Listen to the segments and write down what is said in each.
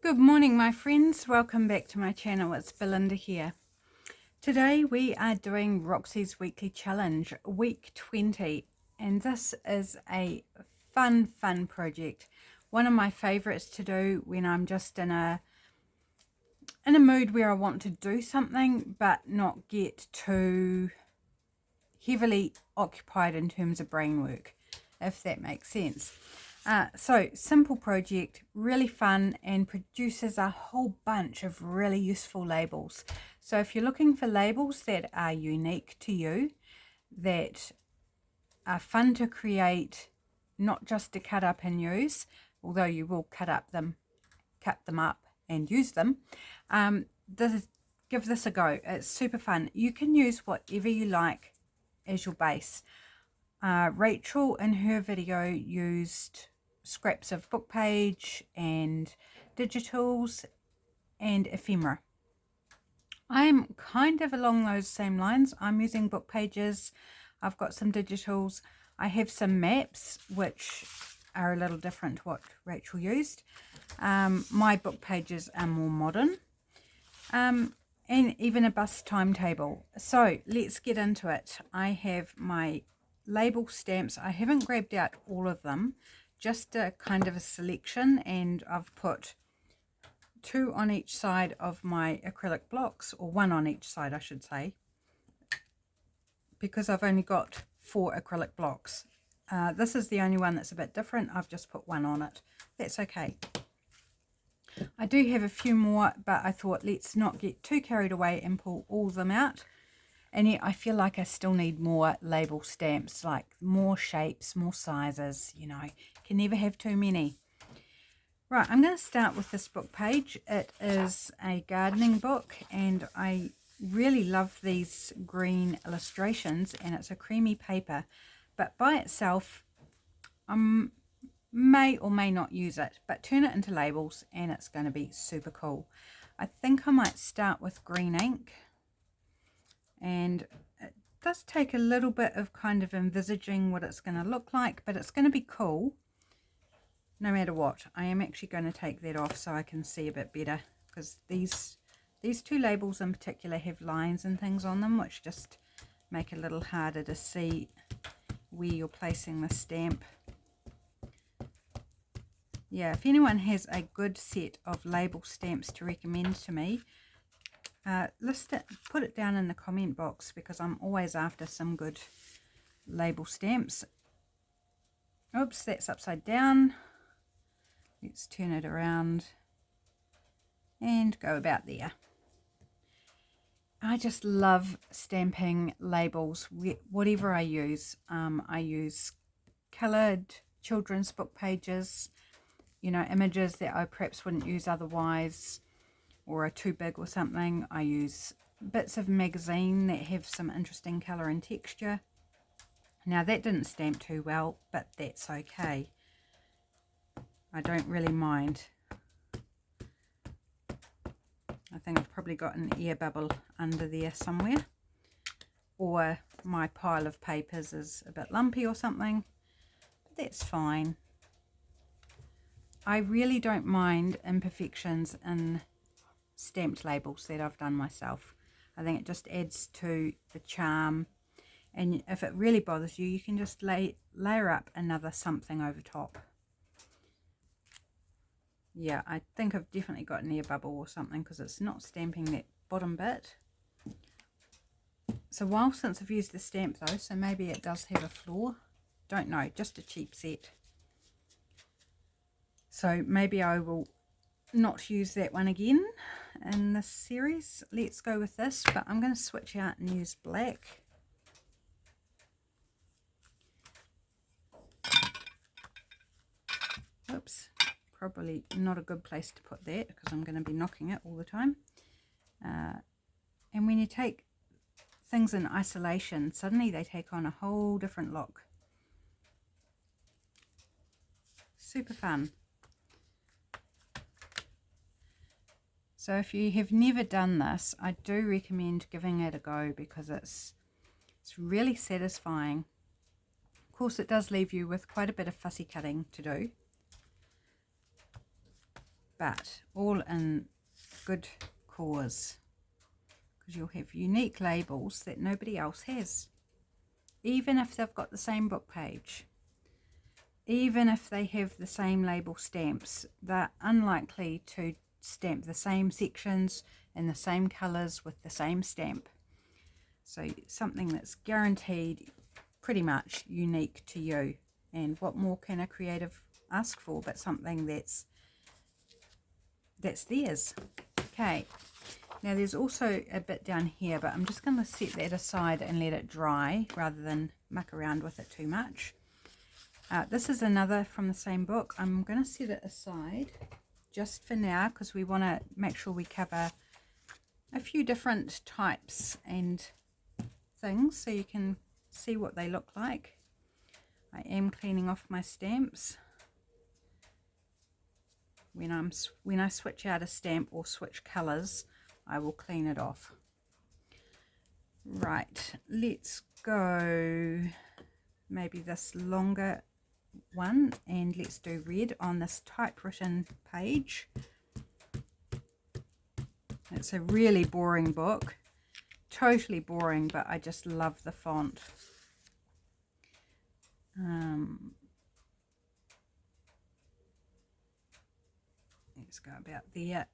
Good morning, my friends. Welcome back to my channel. It's Belinda here. Today we are doing Roxy's weekly challenge, week 20, and this is a fun project. One of my favorites to do when I'm just in a mood where I want to do something but not get too heavily occupied in terms of brain work, if that makes sense. So simple project, really fun, and produces a whole bunch of really useful labels. So if you're looking for labels that are unique to you, that are fun to create, not just to cut up and use, although you will cut them up and use them, give this a go. It's super fun. You can use whatever you like as your base. Rachel in her video used scraps of book page and digitals and ephemera. I'm kind of along those same lines. I'm using book pages. I've got some digitals. I have some maps which are a little different to what Rachel used. My book pages are more modern. And even a bus timetable. So let's get into it. I have my label stamps. I haven't grabbed out all of them, just a kind of a selection, and I've put 2 on each side of my acrylic blocks, or 1 on each side I should say, because I've only got 4 acrylic blocks. This is the only one that's a bit different. I've just put 1 on it. That's okay. I do have a few more, but I thought let's not get too carried away and pull all of them out. And yet I feel like I still need more label stamps, like more shapes, more sizes, you know. Can never have too many. Right, I'm going to start with this book page. It is a gardening book, and I really love these green illustrations, and it's a creamy paper. But by itself, I may or may not use it, but turn it into labels and it's going to be super cool. I think I might start with green ink. And it does take a little bit of kind of envisaging what it's going to look like, but it's going to be cool no matter what. I am actually going to take that off so I can see a bit better, because these 2 labels in particular have lines and things on them which just make it a little harder to see where you're placing the stamp. Yeah, if anyone has a good set of label stamps to recommend to me, list it, put it down in the comment box, because I'm always after some good label stamps. Oops, that's upside down. Let's turn it around and go about there. I just love stamping labels, whatever I use. I use coloured children's book pages, you know, images that I perhaps wouldn't use otherwise, or are too big or something. I use bits of magazine that have some interesting colour and texture. Now that didn't stamp too well, but that's okay. I don't really mind. I think I've probably got an air bubble under there somewhere, or my pile of papers is a bit lumpy or something, but that's fine. I really don't mind imperfections in stamped labels that I've done myself. I think it just adds to the charm, and if it really bothers you, you can just layer up another something over top. Yeah, I think I've definitely got an air bubble or something, because it's not stamping that bottom bit. It's a while since I've used the stamp though, so maybe it does have a flaw. Don't know, just a cheap set. So maybe I will not use that one again in this series. Let's go with this, but I'm going to switch out and use black. Oops, probably not a good place to put that, because I'm going to be knocking it all the time. And when you take things in isolation, suddenly they take on a whole different look. Super fun. So if you have never done this, I do recommend giving it a go, because it's really satisfying. Of course, it does leave you with quite a bit of fussy cutting to do. but all in good cause, because you'll have unique labels that nobody else has, even if they've got the same book page. Even if they have the same label stamps, they're unlikely to stamp the same sections in the same colors with the same stamp. So something that's guaranteed pretty much unique to you. And what more can a creative ask for but something that's theirs. Okay, now there's also a bit down here, but I'm just going to set that aside and let it dry rather than muck around with it too much. This is another from the same book. I'm going to set it aside just for now because we want to make sure we cover a few different types and things so you can see what they look like. I am cleaning off my stamps. When I switch out a stamp or switch colors, I will clean it off. Right, let's go maybe this longer one, and let's do red on this typewritten page. It's a really boring book, totally boring, but I just love the font. Let's go about there.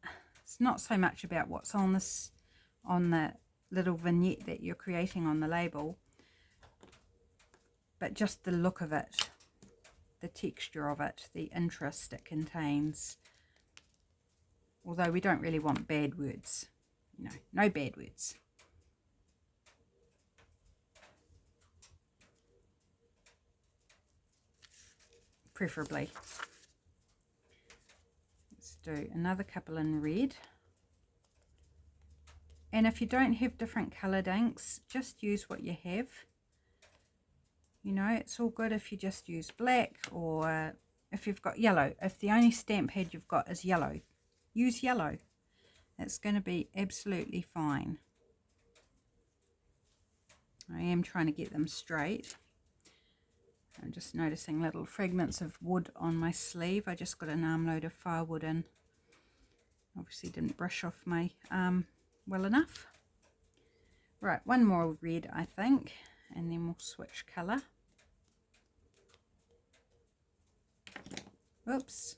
It's not so much about what's on the little vignette that you're creating on the label, but just the look of it, the texture of it, the interest it contains. Although we don't really want bad words, you know, no bad words. Preferably. Let's do another couple in red. And if you don't have different coloured inks, just use what you have. You know, it's all good if you just use black, or if you've got yellow. If the only stamp head you've got is yellow, use yellow. It's going to be absolutely fine. I am trying to get them straight. I'm just noticing little fragments of wood on my sleeve. I just got an armload of firewood in. Obviously didn't brush off my arm well enough. Right, one more red I think, and then we'll switch colour. Oops,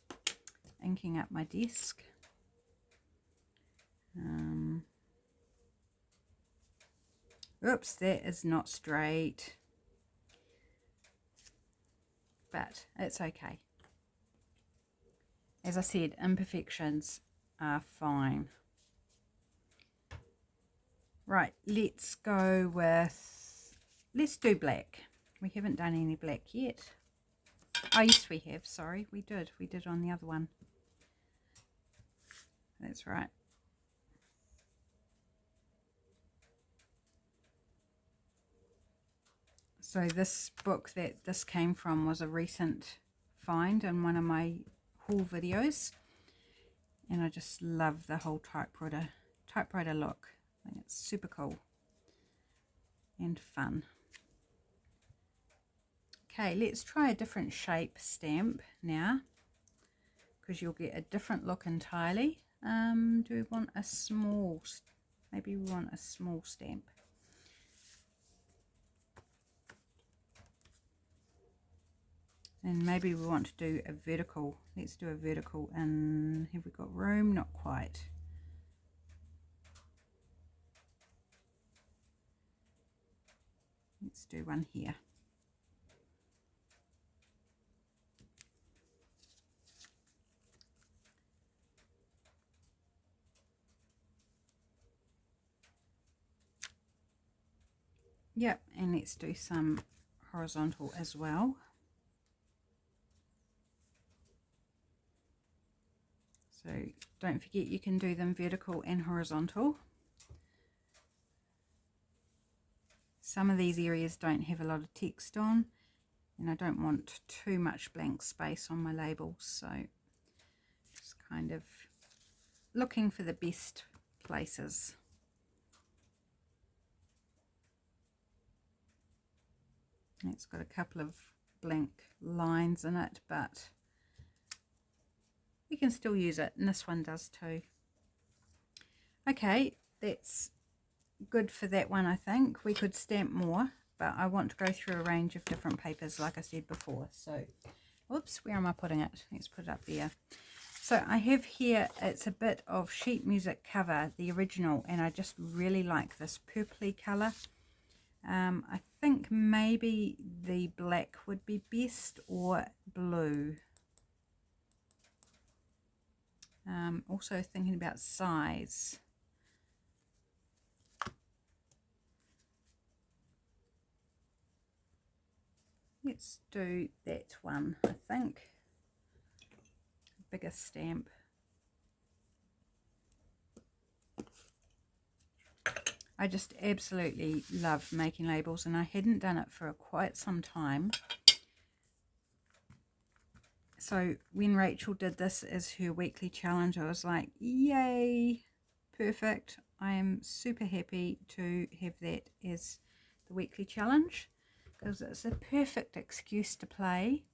inking up my desk. Oops, that is not straight, but it's okay. As I said, imperfections are fine. Right, let's go with, let's do black. We haven't done any black yet. Oh yes, we have, sorry, we did on the other one. That's right. So this book that this came from was a recent find in one of my haul videos, and I just love the whole typewriter look. I think it's super cool and fun. Okay, let's try a different shape stamp now, because you'll get a different look entirely. Do we want a small, maybe we want a small stamp. And maybe we want to do a vertical. Let's do a vertical, and have we got room? Not quite. Let's do one here. Yep, and let's do some horizontal as well. So don't forget you can do them vertical and horizontal. Some of these areas don't have a lot of text on, and I don't want too much blank space on my labels, so just kind of looking for the best places. It's got a couple of blank lines in it, but we can still use it, and this one does too. Okay, that's good for that one. I think we could stamp more, but I want to go through a range of different papers like I said before. So whoops, where am I putting it? Let's put it up there. So I have here, it's a bit of sheet music cover, the original, and I just really like this purpley colour. I think maybe the black would be best, or blue. Also thinking about size. Let's do that one, I think. Bigger stamp. I just absolutely love making labels, and I hadn't done it for quite some time. So when Rachel did this as her weekly challenge, I was like, yay, perfect. I am super happy to have that as the weekly challenge, because it's a perfect excuse to play.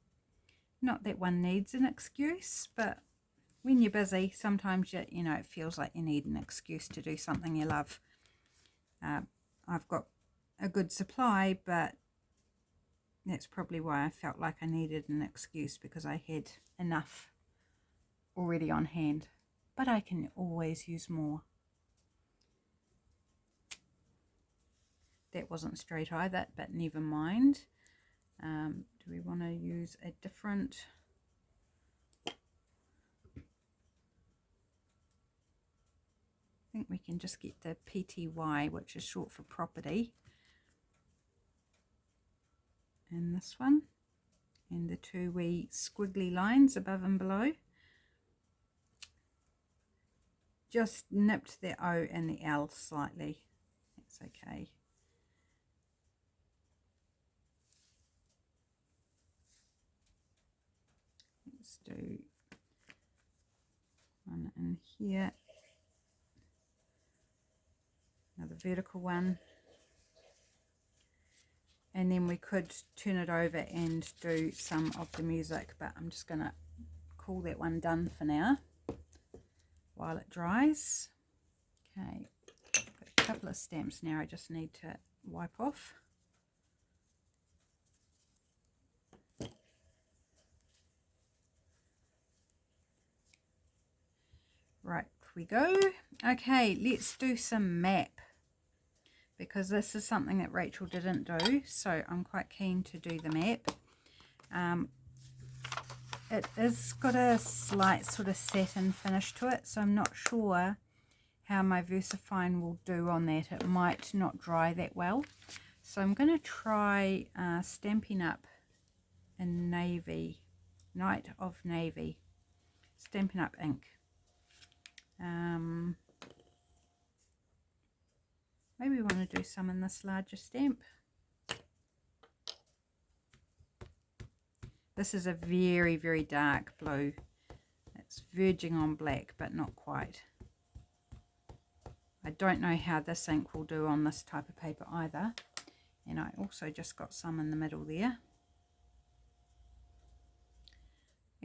Not that one needs an excuse, but when you're busy, sometimes you know, it feels like you need an excuse to do something you love. I've got a good supply, but that's probably why I felt like I needed an excuse, because I had enough already on hand. But I can always use more. That wasn't straight either, but never mind. Do we want to use a different... I think we can just get the PTY, which is short for property. And this one. And the two wee squiggly lines above and below. Just nipped the O and the L slightly. That's okay. Let's do one in here, another vertical one, and then we could turn it over and do some of the music, but I'm just going to call that one done for now while it dries. Okay, got a couple of stamps now I just need to wipe off. Right, we go. Okay, let's do some map, because this is something that Rachel didn't do, so I'm quite keen to do the map. It is got a slight sort of satin finish to it, so I'm not sure how my VersaFine will do on that. It might not dry that well, so I'm going to try Stampin' Up! In Navy, Night of Navy, Stampin' Up! Ink. Maybe we want to do some in this larger stamp. This is a very, very dark blue. It's verging on black, but not quite. I don't know how this ink will do on this type of paper either. And I also just got some in the middle there.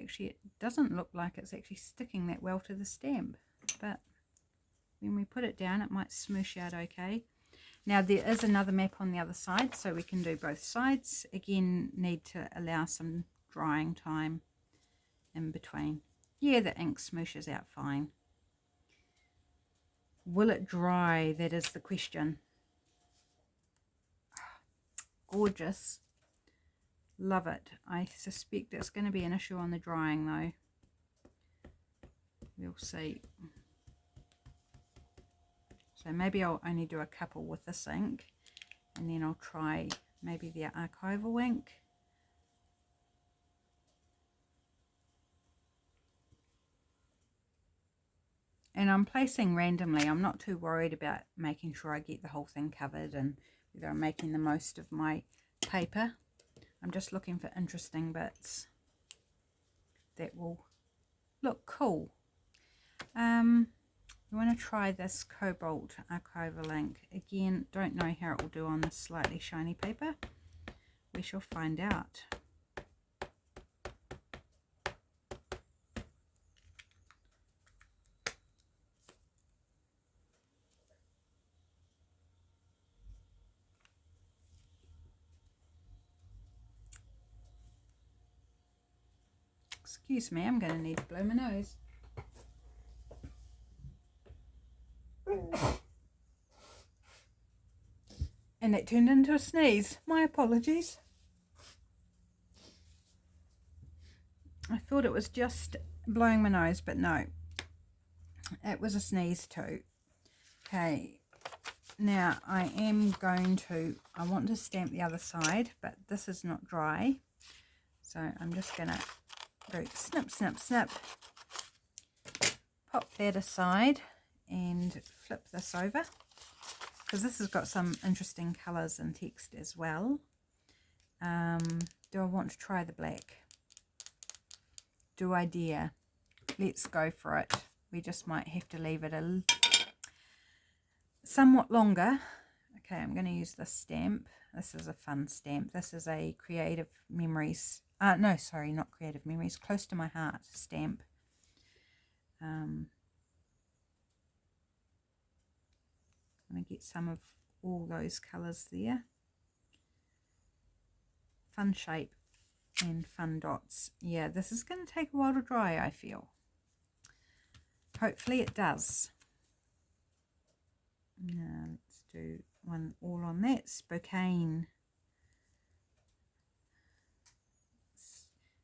Actually, it doesn't look like it's actually sticking that well to the stamp, but when we put it down, it might smoosh out okay. Now there is another map on the other side, so we can do both sides. Again, need to allow some drying time in between. Yeah, the ink smooshes out fine. Will it dry? That is the question. Gorgeous. Love it. I suspect it's going to be an issue on the drying though. We'll see. So maybe I'll only do a couple with this ink, and then I'll try maybe the archival ink. And I'm placing randomly. I'm not too worried about making sure I get the whole thing covered and whether I'm making the most of my paper. I'm just looking for interesting bits that will look cool. We want to try this Cobalt archival ink. Again, don't know how it will do on this slightly shiny paper. We shall find out. Excuse me, I'm going to need to blow my nose. And it turned into a sneeze. My apologies. I thought it was just blowing my nose, but no. It was a sneeze too. Okay. Now I want to stamp the other side, but this is not dry. So I'm just going to go snip, snip, snip. Pop that aside and flip this over, because this has got some interesting colours and text as well. Do I want to try the black? Do I dare? Let's go for it. We just might have to leave it somewhat longer. Okay, I'm going to use this stamp. This is a fun stamp. This is a Creative Memories. No, sorry, not Creative Memories. Close to My Heart stamp. I'm going to get some of all those colours there. Fun shape and fun dots. Yeah, this is going to take a while to dry, I feel. Hopefully it does. Now let's do one all on that. Spokane.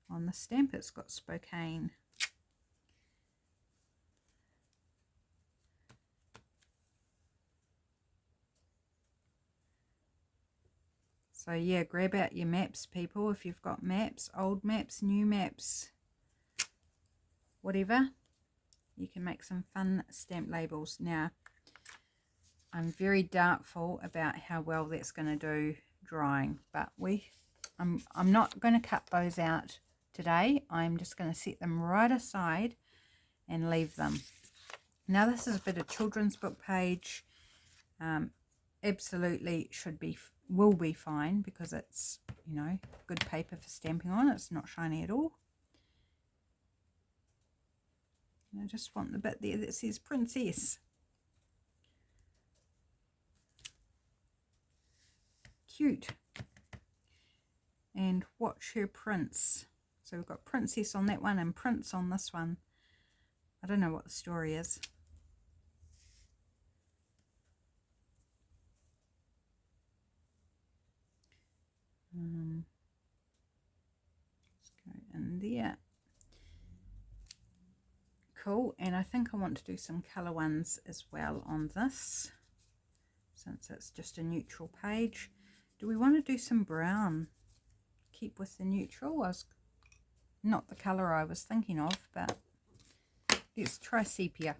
On the stamp it's got Spokane. So yeah, grab out your maps, people, if you've got maps, old maps, new maps, whatever. You can make some fun stamp labels. Now, I'm very doubtful about how well that's going to do drying, but I'm not going to cut those out today. I'm just going to set them right aside and leave them. Now this is a bit of children's book page. Absolutely will be fine, because it's, you know, good paper for stamping on. It's not shiny at all. And I just want the bit there that says Princess. Cute. And Watch Her Prince. So we've got Princess on that one and Prince on this one. I don't know what the story is. Let's go in there. Cool. And I think I want to do some colour ones as well on this, since it's just a neutral page. Do we want to do some brown? Keep with the neutral. Not the colour I was thinking of, but let's try sepia.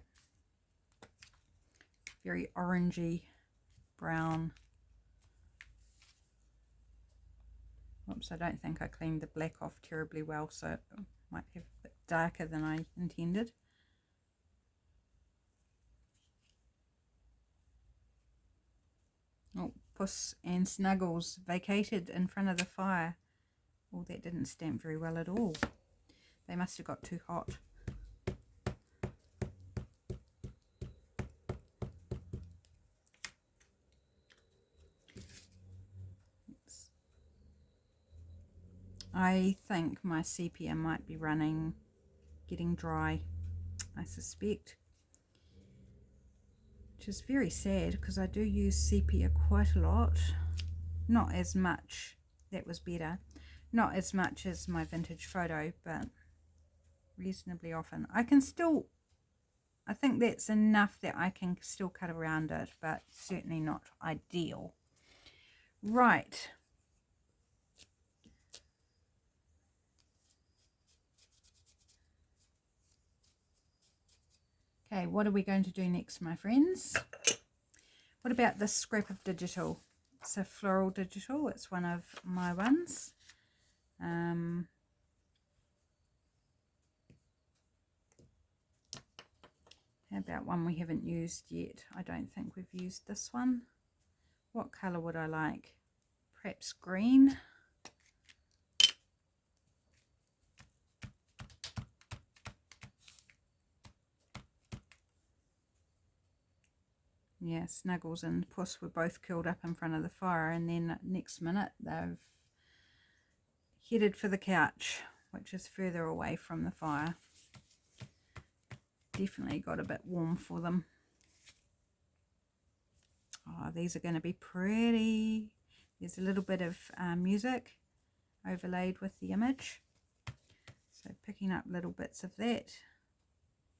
Very orangey brown. Oops, I don't think I cleaned the black off terribly well, so it might have a bit darker than I intended. Oh, Puss and Snuggles vacated in front of the fire. Oh, that didn't stamp very well at all. They must have got too hot. I think my sepia might be getting dry, I suspect. Which is very sad, because I do use sepia quite a lot. Not as much, that was better. Not as much as my vintage photo, but reasonably often. I think that's enough that I can still cut around it, but certainly not ideal. Right. Okay, what are we going to do next, my friends? What about this scrap of digital? It's a floral digital. It's one of my ones. How about one we haven't used yet? I don't think we've used this one. What colour would I like? Perhaps green. Yeah, Snuggles and Puss were both curled up in front of the fire, and then next minute they've headed for the couch. which is further away from the fire. Definitely got a bit warm for them. Oh, these are going to be pretty. There's a little bit of music overlaid with the image. So picking up little bits of that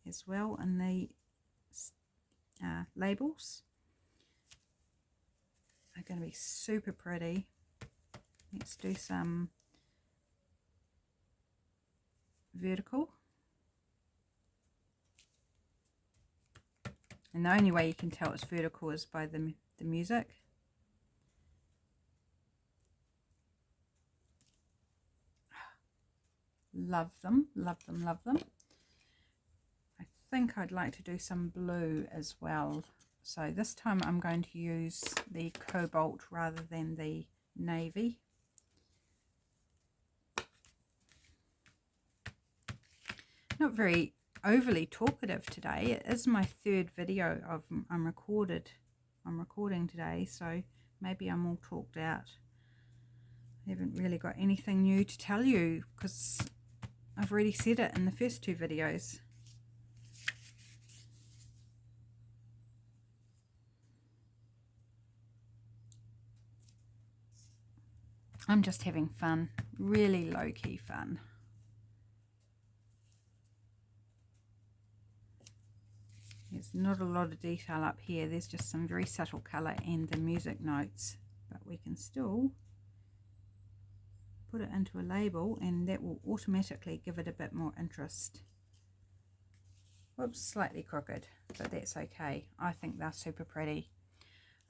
as well in the labels. They're going to be super pretty. Let's do some vertical. And the only way you can tell it's vertical is by the music. Love them, love them, love them. I think I'd like to do some blue as well. So this time I'm going to use the cobalt rather than the navy. Not very overly talkative today. It is my third video I'm recording today, so maybe I'm all talked out. I haven't really got anything new to tell you because I've already said it in the first two videos. I'm just having fun, really low-key fun. There's not a lot of detail up here. There's just some very subtle colour and the music notes, but we can still put it into a label and that will automatically give it a bit more interest. Whoops, slightly crooked, but that's okay. I think they're super pretty.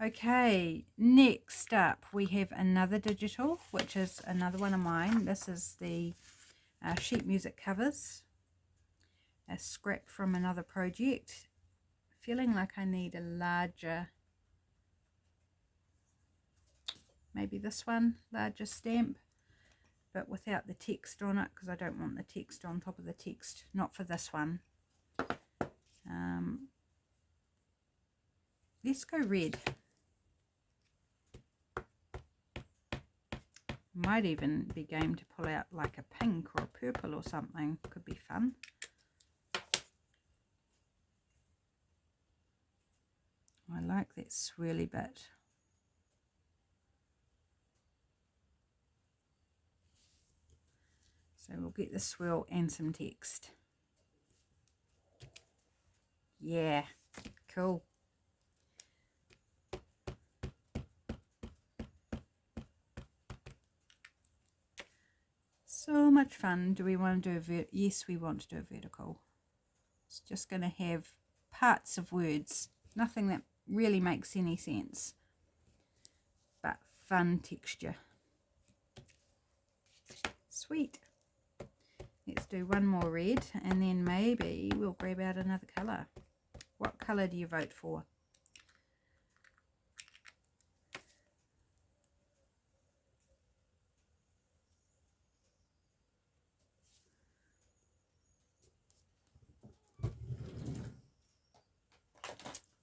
Okay, next up we have another digital, which is another one of mine. This is the sheet music covers, a scrap from another project. Feeling like I need a larger, maybe this one, larger stamp, but without the text on it because I don't want the text on top of the text, not for this one. Let's go red. Might even be game to pull out like a pink or a purple or something. Could be fun. I like that swirly bit. So we'll get the swirl and some text. Yeah, cool. So much fun. Do we want to do a yes, we want to do a vertical. It's just going to have parts of words. Nothing that really makes any sense. But fun texture. Sweet. Let's do one more red and then maybe we'll grab out another colour. What colour do you vote for?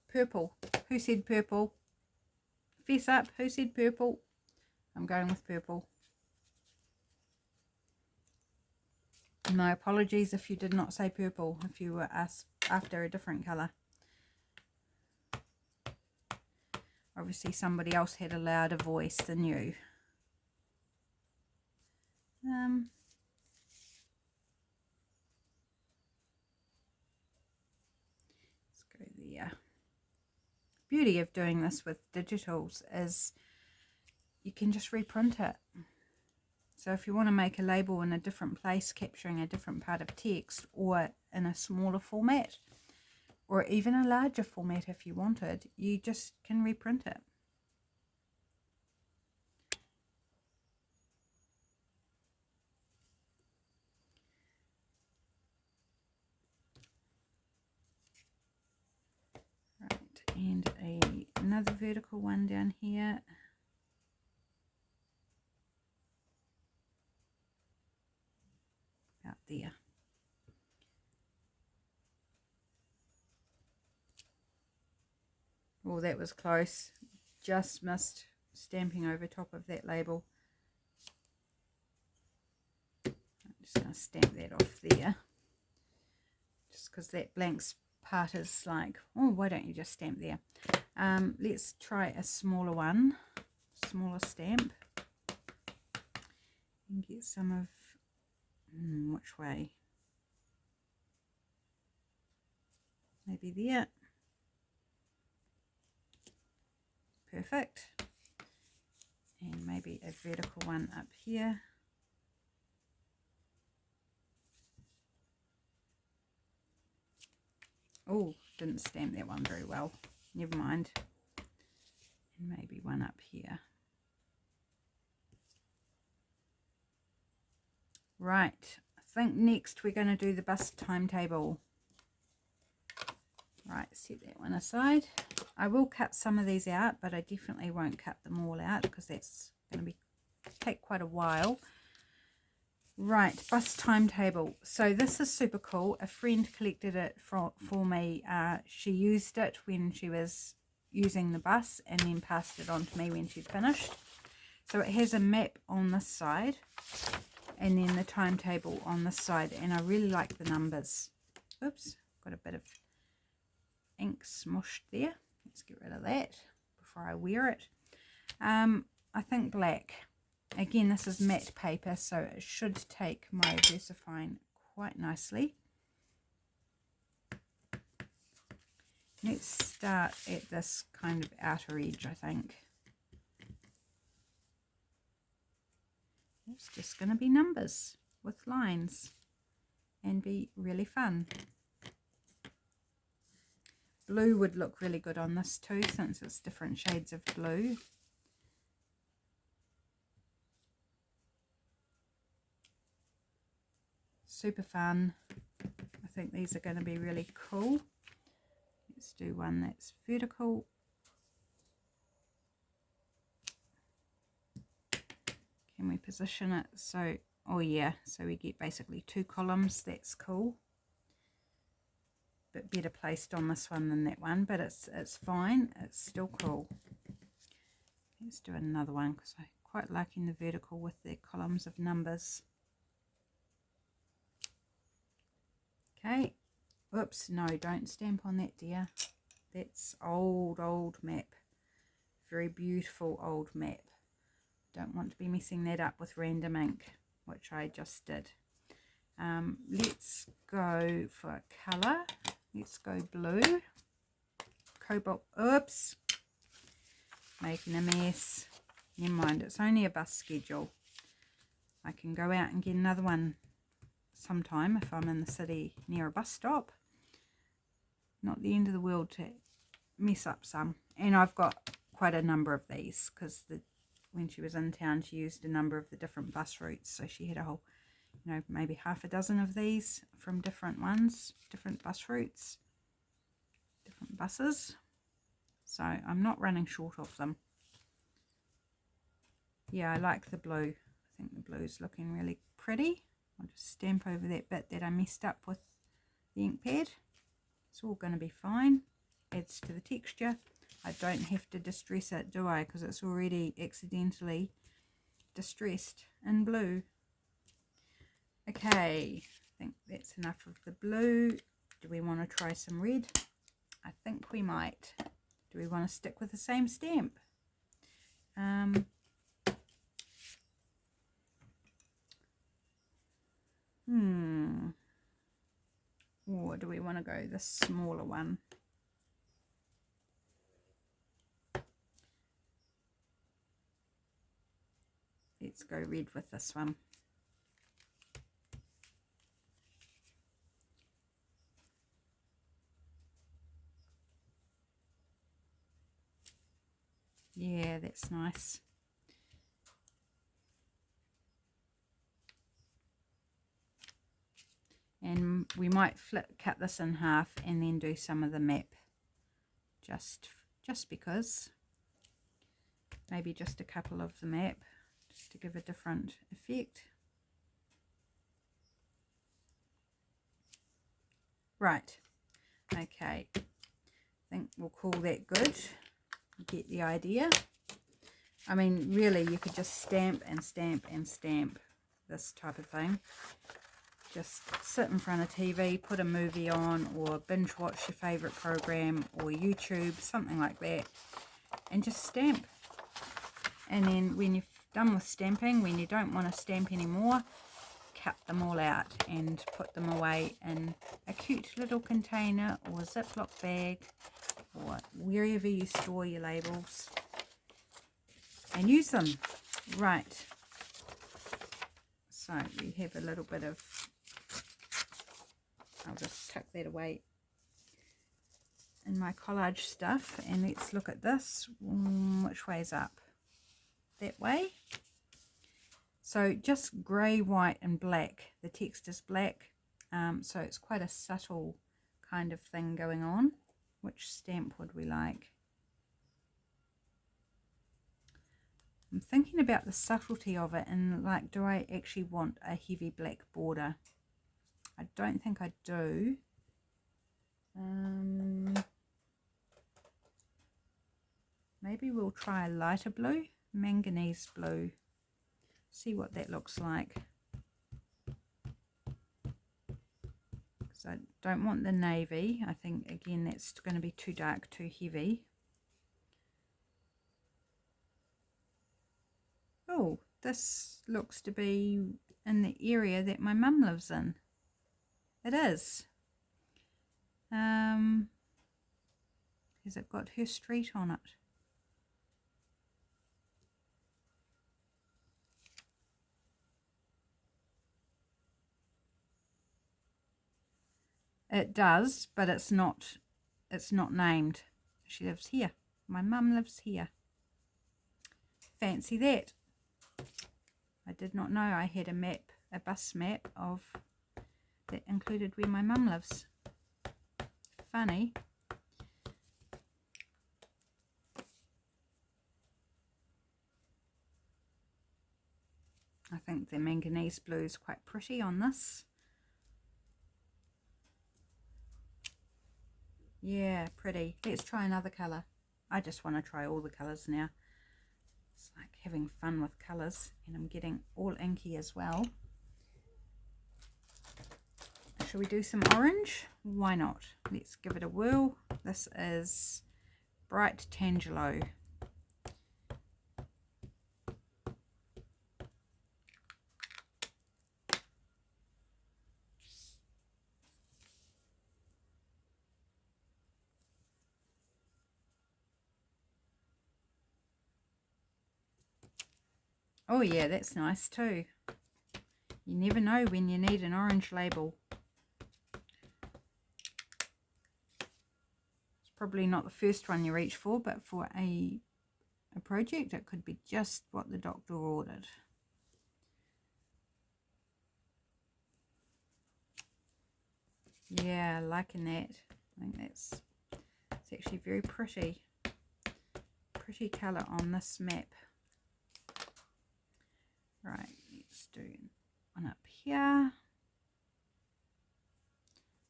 Purple. Who said purple? Fess up. Who said purple? I'm going with purple. My apologies if you did not say purple, if you were asked after a different colour. Obviously somebody else had a louder voice than you. Let's go there. Beauty of doing this with digitals is you can just reprint it. So if you want to make a label in a different place capturing a different part of text, or in a smaller format, or even a larger format if you wanted, you just can reprint it. Right, and another vertical one down here. Out there. Oh, that was close. Just missed stamping over top of that label. just going to stamp that off there. Just because that blank part is like, oh, why don't you just stamp there? Let's try a smaller one, smaller stamp. And get some of, which way? Maybe there. Perfect. And maybe a vertical one up here. Oh, didn't stamp that one very well. Never mind. And maybe one up here. Right, I think next we're going to do the bus timetable. Right, set that one aside. I will cut some of these out, but I definitely won't cut them all out because that's going to take quite a while. Right, bus timetable. So this is super cool. A friend collected it for me. She used it when she was using the bus and then passed it on to me when she'd finished. So it has a map on this side and then the timetable on this side, and I really like the numbers. Oops, got a bit of ink smushed there. Let's get rid of that before I wear it. I think black. Again, this is matte paper, so it should take my VersaFine quite nicely. Let's start at this kind of outer edge, I think. It's just going to be numbers with lines and be really fun. Blue would look really good on this too, since it's different shades of blue. Super fun. I think these are going to be really cool. Let's do one that's vertical. Can we position it so, oh yeah, so we get basically 2 columns. That's cool. Bit better placed on this one than that one, but it's fine. It's still cool. Let's do another one because I quite liking the vertical with the columns of numbers. Okay. Oops, no, don't stamp on that, dear. That's old map. Very beautiful old map. Don't want to be messing that up with random ink, which I just did. Let's go for a colour. Let's go blue. Cobalt. Oops. Making a mess. Never mind, it's only a bus schedule. I can go out and get another one sometime if I'm in the city near a bus stop. Not the end of the world to mess up some. And I've got quite a number of these because when she was in town she used a number of the different bus routes, so she had a whole, you know, maybe half a dozen of these from different ones, different bus routes, different buses. So I'm not running short of them. Yeah, I like the blue. I think the blue's looking really pretty. I'll just stamp over that bit that I messed up with the ink pad. It's all going to be fine. Adds to the texture. I don't have to distress it, do I? Because it's already accidentally distressed in blue. Okay, I think that's enough of the blue. Do we want to try some red? I think we might. Do we want to stick with the same stamp? Or do we want to go the smaller one? Let's go red with this one. Yeah, that's nice. And we might cut this in half and then do some of the map, just because. Maybe just a couple of the map, just to give a different effect. Right, okay, I think we'll call that good. You get the idea. I mean, really, you could just stamp and stamp and stamp this type of thing. Just sit in front of TV, put a movie on, or binge watch your favourite program, or YouTube, something like that, and just stamp. And then when you've done with stamping, when you don't want to stamp anymore, cut them all out and put them away in a cute little container or Ziploc bag or wherever you store your labels, and use them. Right, so we have a little bit of, I'll just tuck that away in my collage stuff, and let's look at this. Which way's up? That way. So just grey, white and black. The text is black, so it's quite a subtle kind of thing going on. Which stamp would we like? I'm thinking about the subtlety of it, and like, do I actually want a heavy black border? I don't think I do. Maybe we'll try a lighter blue, manganese blue. See what that looks like. Because I don't want the navy. I think, again, that's going to be too dark, too heavy. Oh, this looks to be in the area that my mum lives in. It is. Has it got her street on it? It does, but it's not named. She lives here. My mum lives here. Fancy that. I did not know I had a map, a bus map of that included where my mum lives. Funny. I think the manganese blue is quite pretty on this. Yeah, pretty. Let's try another colour. I just want to try all the colours now. It's like having fun with colours, and I'm getting all inky as well. Shall we do some orange? Why not? Let's give it a whirl. This is Bright Tangelo. Oh yeah, that's nice too. You never know when you need an orange label. It's probably not the first one you reach for, but for a project it could be just what the doctor ordered. Yeah, liking that. I think it's actually very pretty. Pretty colour on this map. Right, let's do one up here.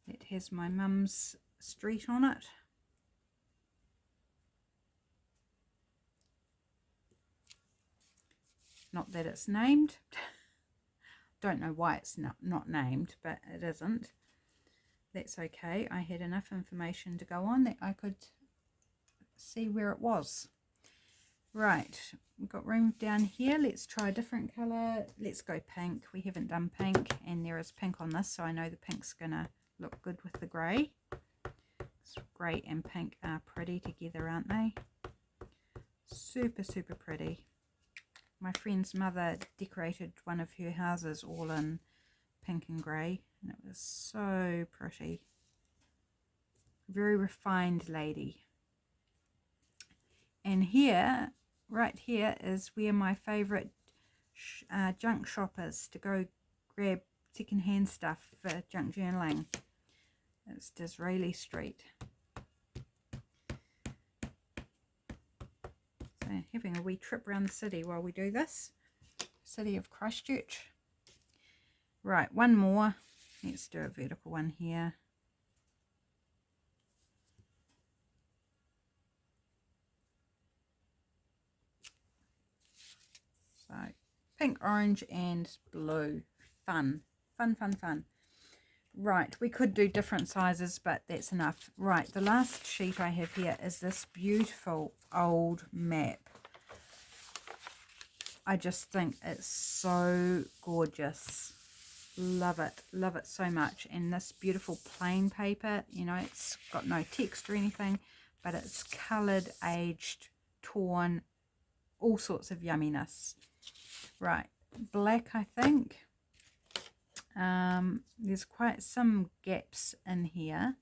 It has my mum's street on it. Not that it's named. Don't know why it's not named, but it isn't. That's okay. I had enough information to go on that I could see where it was. Right, we've got room down here. Let's try a different colour. Let's go pink. We haven't done pink, and there is pink on this, so I know the pink's gonna look good with the grey. Grey and pink are pretty together, aren't they? Super, super pretty. My friend's mother decorated one of her houses all in pink and grey, and it was so pretty. Very refined lady. And here, right here, is where my favourite junk shop is to go grab second-hand stuff for junk journaling. It's Disraeli Street. So having a wee trip around the city while we do this. City of Christchurch. Right, one more. Let's do a vertical one here. So pink, orange and blue. Fun, fun, fun, fun. Right, we could do different sizes, but that's enough. Right, the last sheet I have here is this beautiful old map. I just think it's so gorgeous. Love it so much. And this beautiful plain paper, you know, it's got no text or anything, but it's coloured, aged, torn, all sorts of yumminess. Right, black, I think. There's quite some gaps in here,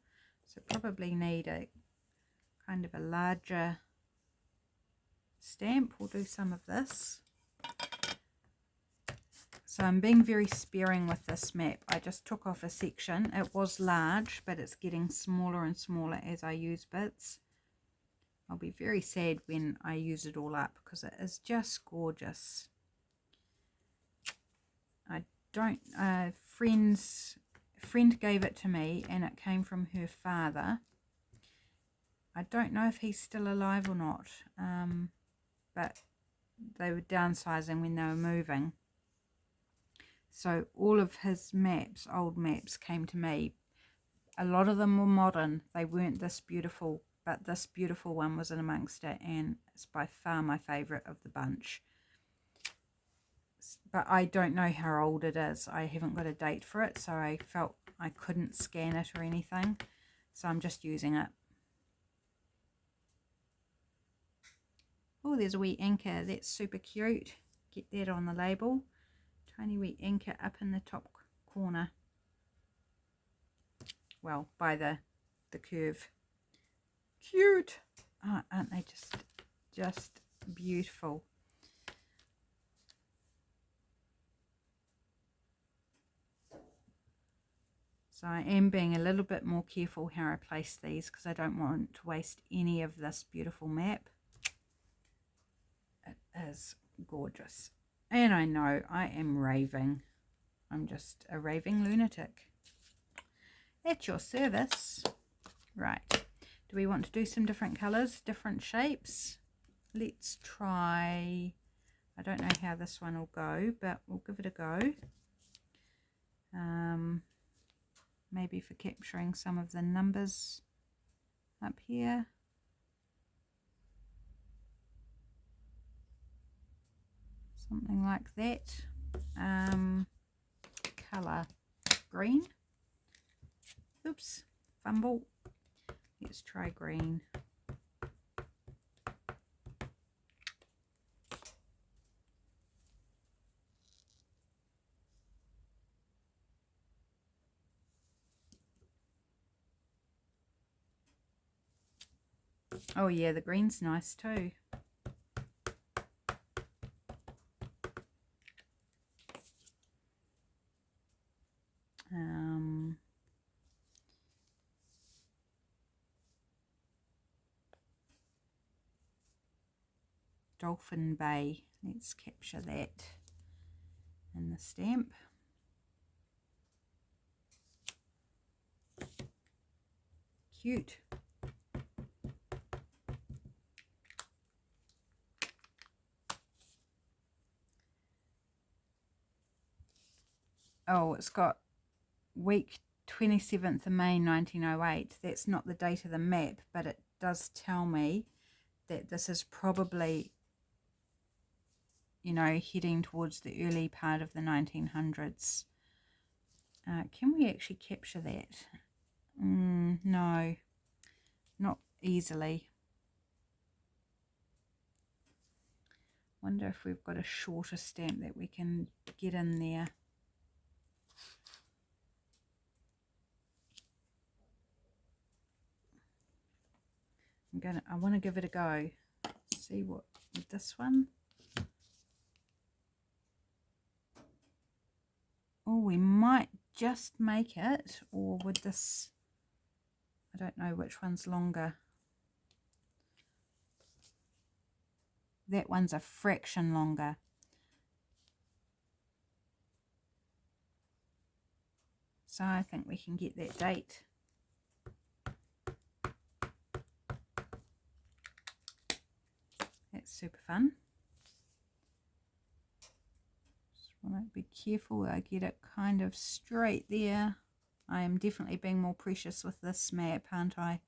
so probably need a kind of a larger stamp. We'll do some of this. So I'm being very sparing with this map. I just took off a section. It was large, but it's getting smaller and smaller as I use bits. I'll be very sad when I use it all up because it is just gorgeous. I don't, friend gave it to me and it came from her father. I don't know if he's still alive or not, but they were downsizing when they were moving. So all of his maps, old maps, came to me. A lot of them were modern. They weren't this beautiful, but this beautiful one was in amongst it, and it's by far my favourite of the bunch. But I don't know how old it is. I haven't got a date for it, so I felt I couldn't scan it or anything. So I'm just using it. Oh, there's a wee anchor. That's super cute. Get that on the label. Tiny wee anchor up in the top corner. Well, by the curve. Cute. Oh, aren't they just beautiful? So I am being a little bit more careful how I place these because I don't want to waste any of this beautiful map. It is gorgeous. And I know I am raving. I'm just a raving lunatic. At your service. Right. Do we want to do some different colours, different shapes? Let's try... I don't know how this one will go, but we'll give it a go. Maybe for capturing some of the numbers up here. Something like that. Colour green. Oops, fumble. Let's try green. Oh yeah, the green's nice too. Dolphin Bay. Let's capture that in the stamp. Cute. Oh, it's got week 27th of May 1908. That's not the date of the map, but it does tell me that this is probably, you know, heading towards the early part of the 1900s. Can we actually capture that? No, not easily. Wonder if we've got a shorter stamp that we can get in there. I want to give it a go. See what with this one. Oh, we might just make it, or with this, I don't know which one's longer. That one's a fraction longer. So I think we can get that date. That's super fun. Just want to be careful that I get it kind of straight there. I am definitely being more precious with this map, aren't I?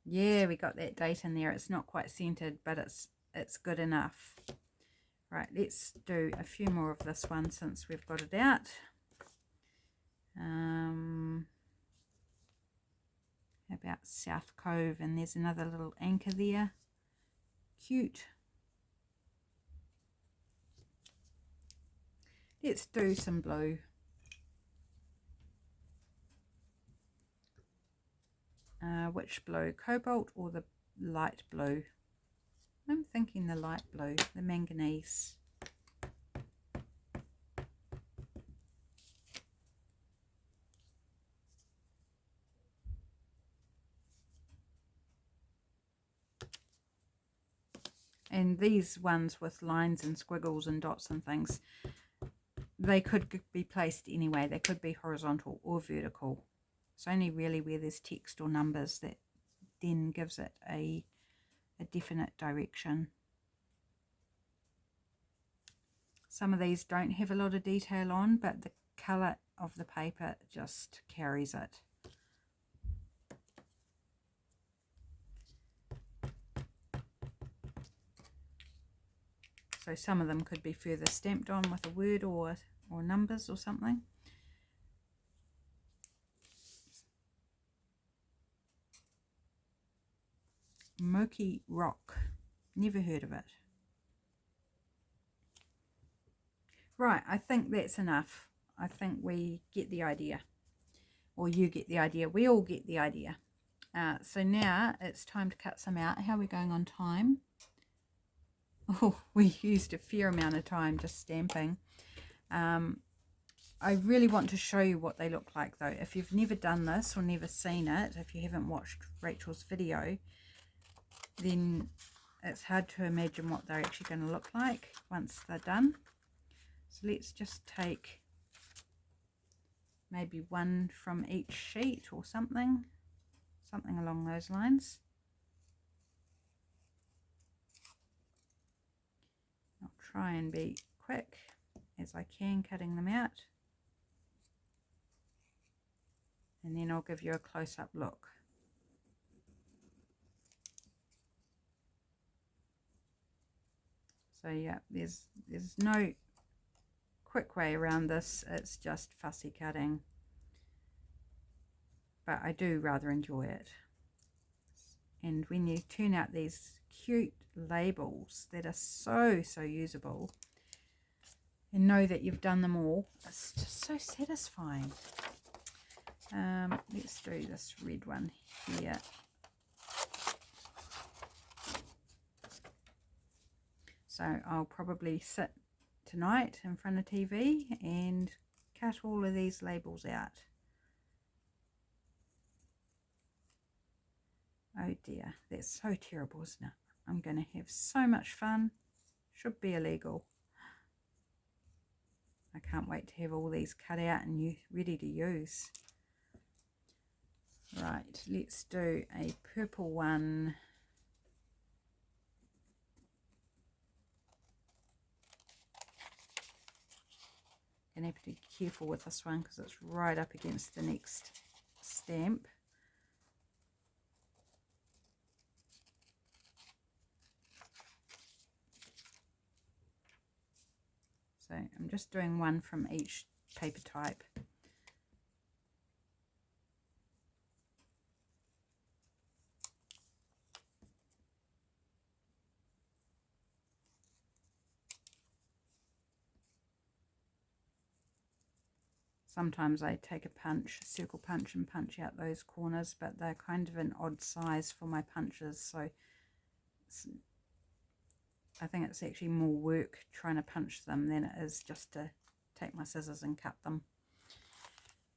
Yeah, we got that date in there. It's not quite centered, but it's good enough. Right, let's do a few more of this one since we've got it out. How about South Cove? And there's another little anchor there. Cute. Let's do some blue. Which blue? Cobalt or the light blue? I'm thinking the light blue, the manganese. And these ones with lines and squiggles and dots and things, they could be placed anyway. They could be horizontal or vertical. It's only really where there's text or numbers that then gives it a definite direction. Some of these don't have a lot of detail on, but the colour of the paper just carries it. So some of them could be further stamped on with a word or numbers or something. Moki Rock. Never heard of it. Right, I think that's enough. I think we get the idea. Or you get the idea. We all get the idea. So now it's time to cut some out. How are we going on time? Oh, we used a fair amount of time just stamping. I really want to show you what they look like though. If you've never done this or never seen it, if you haven't watched Rachel's video, then it's hard to imagine what they're actually going to look like once they're done. So let's just take maybe one from each sheet or something along those lines. I'll try and be quick as I can cutting them out, and then I'll give you a close-up look. So yeah, there's no quick way around this. It's just fussy cutting, but I do rather enjoy it. And when you turn out these cute labels that are so usable and know that you've done them all, it's just so satisfying. Let's do this red one here. So I'll probably sit tonight in front of TV and cut all of these labels out. Oh dear, that's so terrible, isn't it? I'm going to have so much fun. Should be illegal. I can't wait to have all these cut out and ready to use. Right, let's do a purple one. Gonna have to be careful with this one because it's right up against the next stamp. So I'm just doing one from each paper type. Sometimes I take a punch, a circle punch, and punch out those corners, but they're kind of an odd size for my punches, so I think it's actually more work trying to punch them than it is just to take my scissors and cut them.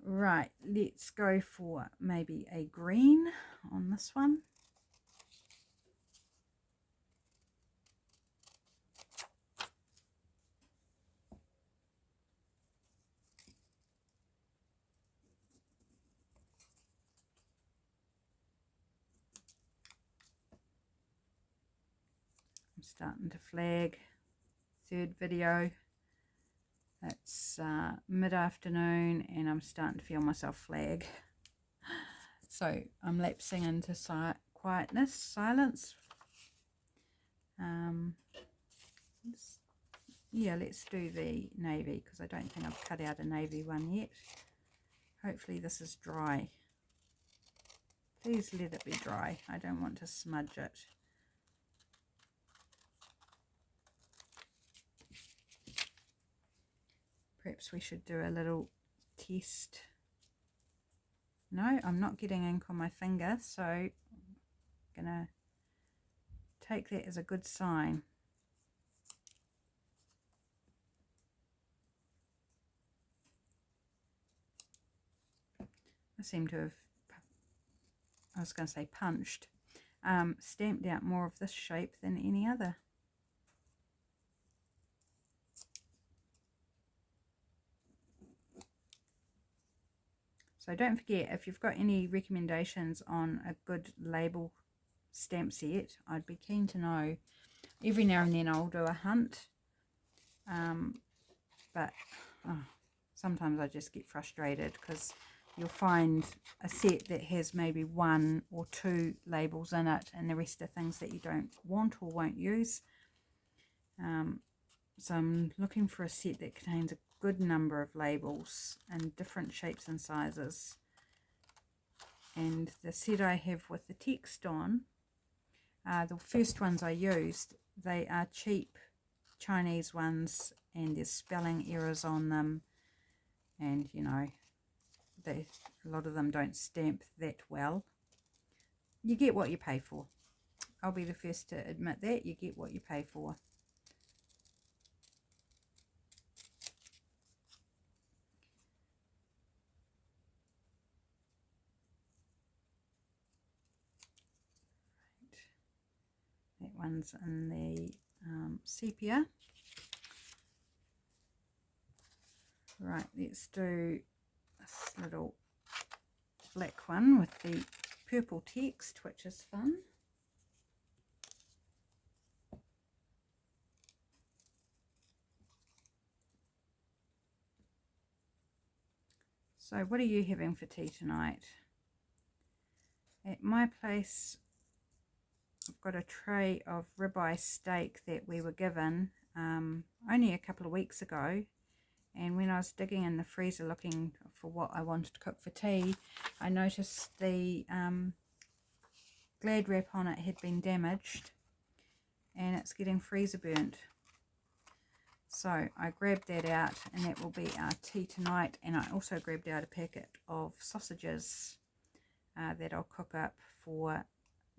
Right, let's go for maybe a green on this one. I'm starting to flag. Third video. It's mid-afternoon and I'm starting to feel myself flag. So I'm lapsing into quietness, silence. Yeah, let's do the navy because I don't think I've cut out a navy one yet. Hopefully this is dry. Please let it be dry. I don't want to smudge it. Perhaps we should do a little test. No, I'm not getting ink on my finger, so I'm going to take that as a good sign. I seem to have, I was going to say punched, stamped out more of this shape than any other. So don't forget, if you've got any recommendations on a good label stamp set, I'd be keen to know. Every now and then I'll do a hunt, but sometimes I just get frustrated because you'll find a set that has maybe 1 or 2 labels in it and the rest are things that you don't want or won't use. So I'm looking for a set that contains a good number of labels in different shapes and sizes. And the set I have with the text on, the first ones I used, they are cheap Chinese ones and there's spelling errors on them, and you know, a lot of them don't stamp that well. You get what you pay for. I'll be the first to admit that. You get what you pay for. That one's in the sepia. Right, let's do this little black one with the purple text, which is fun. So what are you having for tea tonight? At my place, I've got a tray of ribeye steak that we were given only a couple of weeks ago, and when I was digging in the freezer looking for what I wanted to cook for tea, I noticed the glad wrap on it had been damaged and it's getting freezer burnt. So I grabbed that out and that will be our tea tonight, and I also grabbed out a packet of sausages that I'll cook up for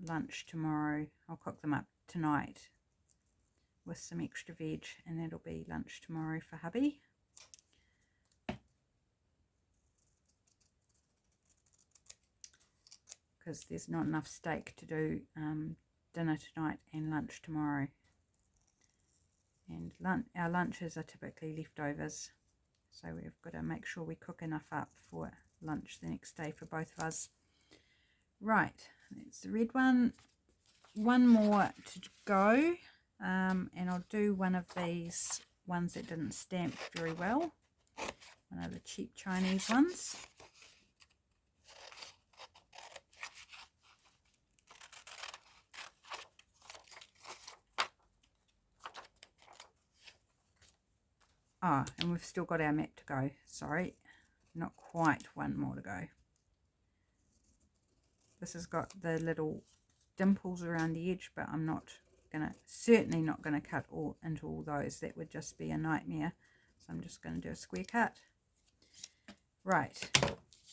lunch tomorrow. I'll cook them up tonight with some extra veg, and that'll be lunch tomorrow for hubby. Because there's not enough steak to do dinner tonight and lunch tomorrow. And our lunches are typically leftovers, so we've got to make sure we cook enough up for lunch the next day for both of us. Right, that's the red one. One more to go, and I'll do one of these ones that didn't stamp very well, one of the cheap Chinese ones. Ah, and we've still got our mat to go. Sorry, not quite one more to go. This has got the little dimples around the edge, but I'm not gonna, certainly not gonna cut into all those. That would just be a nightmare. So I'm just gonna do a square cut. Right,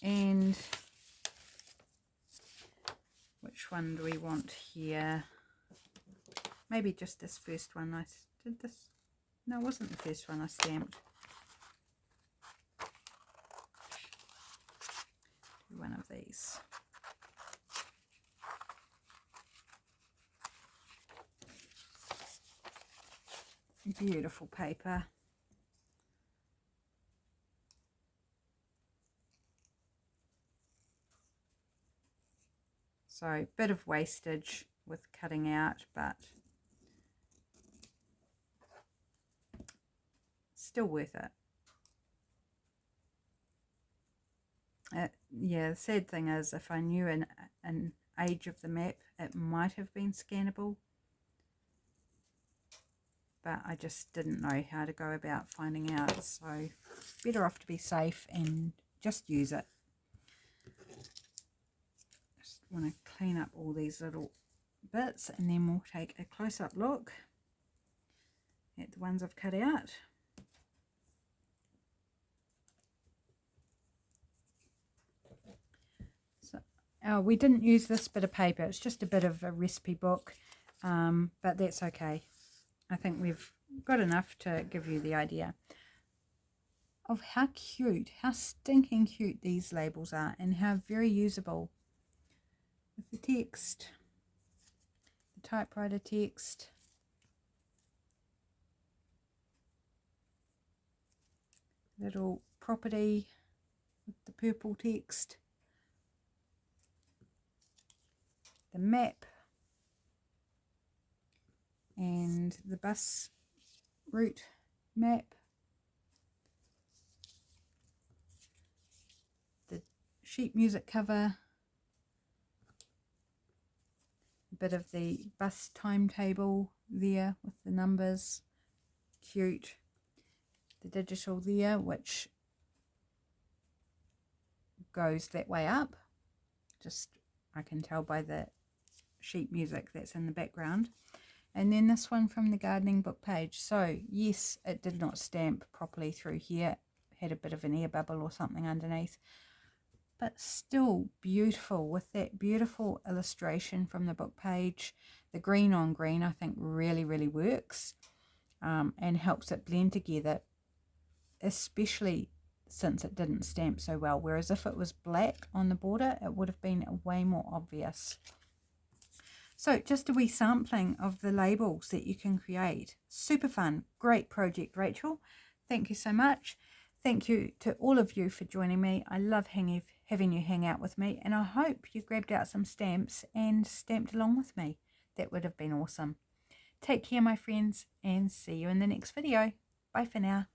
and which one do we want here? Maybe just this first one. I did this. No, it wasn't the first one I stamped. Do one of these. Beautiful paper. So a bit of wastage with cutting out, but still worth it. Yeah, the sad thing is, if I knew an age of the map, it might have been scannable, but I just didn't know how to go about finding out, so better off to be safe and just use it. Just want to clean up all these little bits, and then we'll take a close-up look at the ones I've cut out. So, we didn't use this bit of paper, it's just a bit of a recipe book, but that's okay. I think we've got enough to give you the idea of how cute, how stinking cute these labels are, and how very usable with the text, the typewriter text. Little property with the purple text, the map, and the bus route map, the sheet music cover, a bit of the bus timetable there with the numbers, cute, the digital there which goes that way up, just I can tell by the sheet music that's in the background. And then this one from the gardening book page. So yes, it did not stamp properly through here, had a bit of an air bubble or something underneath, but still beautiful with that beautiful illustration from the book page. The green on green I think really works, and helps it blend together, especially since it didn't stamp so well, whereas if it was black on the border it would have been way more obvious. So just a wee sampling of the labels that you can create. Super fun, great project, Rachel. Thank you so much. Thank you to all of you for joining me. I love having you hang out with me, and I hope you grabbed out some stamps and stamped along with me. That would have been awesome. Take care, my friends, and see you in the next video. Bye for now.